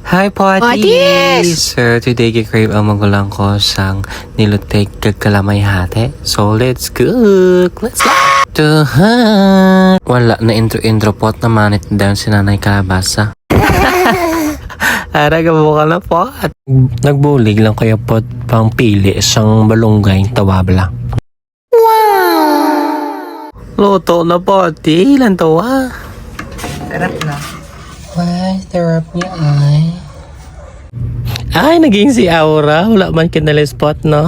Hi, Potties! So, today gikrave ang magulang ko sang nilutek kagkalamay hate. So, let's cook! Let's go! Wala na intro pot naman ito dahil si Nanay Kalabasa. Ara, gabuka na pot. Nagbulig lang kaya pot pang pili isang balunggay tawabla. Wow! Luto na Potty. Ilan to Sarap na. Ay, sarap niya ay, naging si Aura. Wala man kinalispot, no?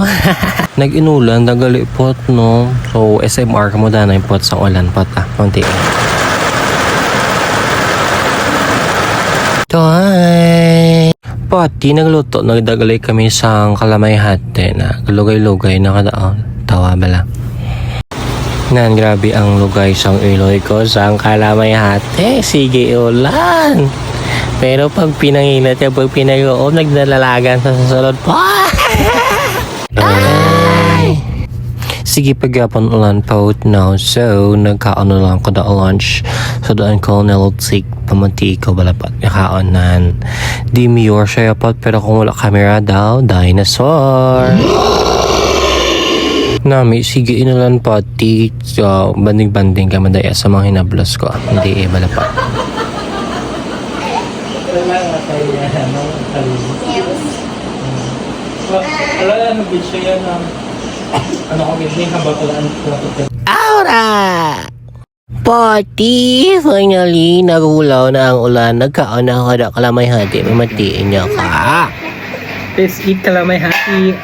Nag-inulan, nagalipot, no? So, SMR ka mo na yung pot sa ulan pot, konti. Toy! Pati, nagluto. Nagdagalay kami sa kalamay hati na lugay-lugay na kadaon. Tawa bala. Nan, grabe ang lugay sang iloy ko sang kalamay hati. Sige, ulan! Pero pag pinanginat niya, pag pinag-oob, nagdalalagan sa susunod po. Ay! Sige, pagyapon ulan po now. So, nagkaon lang ko da lunch. So, doon ko nilutsik pamanti ko balapat. Nakaaonan. Demure siya pot, pero kung wala camera daw, dinosaur. Nami, sige inulan pati. So, banding-banding ka madaya sa mga hinablos ko. Hindi balapat. Aura! Pati! Finally, nagulaw na ang ulan. Nagkaon na ako na kalamay hati. Mamatiin niya ka. Let's eat kalamay hati.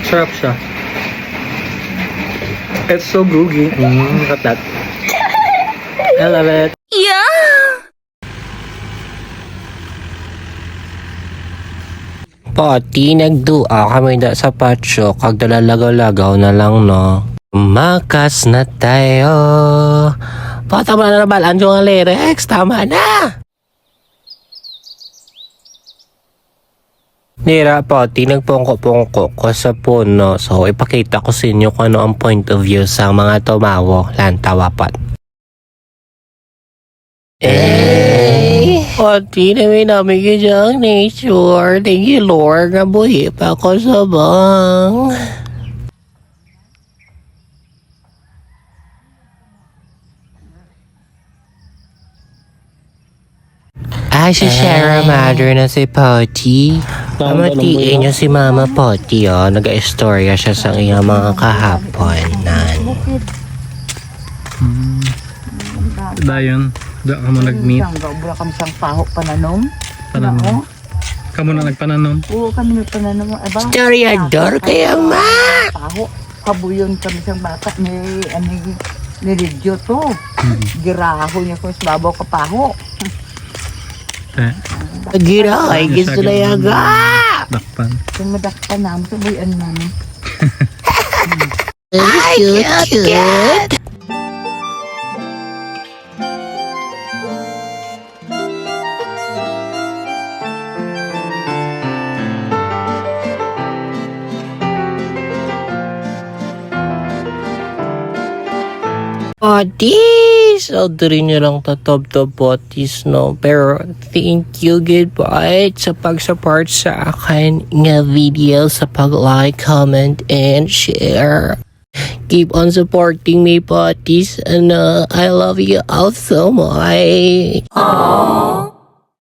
Sarap siya. It's so gooey. Look at that. I love it. Pati, nagdua kami da sa patio. Kag dalalagaw-lagaw na lang, no? Makas na tayo. Tama na nabalaan yung lyrics. Tama na! Nira, Pati, nagpongko-pongko ko sa puno. So, ipakita ko sa inyo kung ano ang point of view sa mga tumawo. Lantawapat. Pati, namin namin yung nature. Thank you, Lord. Nabuhi pa ako sa bang. Ay, si Sarah Mother na si Potty. Pamatiin niyo si Mama Potty, oh. Nag-istorya siya sa iyang mga kahapon. Dayon, da ka mo nag-meet. Wala kami siyang paho pananom. Pananom. Kamu na nagpananom? Oo, kami nagpananom. Storyador kayo, ma! Paho. Kabuyon kami siyang bata ni Lidyo to. Giraho niya kung sa babaw ka paho. Gira, ay gusto na yaga! Dakpan. Kung madakpan namin, sabuyan namin. Ay, cute! Potties! Orderin nyo lang tatob-tob potties, no? Pero thank you, goodbye sa pag-support sa akin nga video, sa pag-like, comment, and share. Keep on supporting me, potties, and I love you all so much. Aww.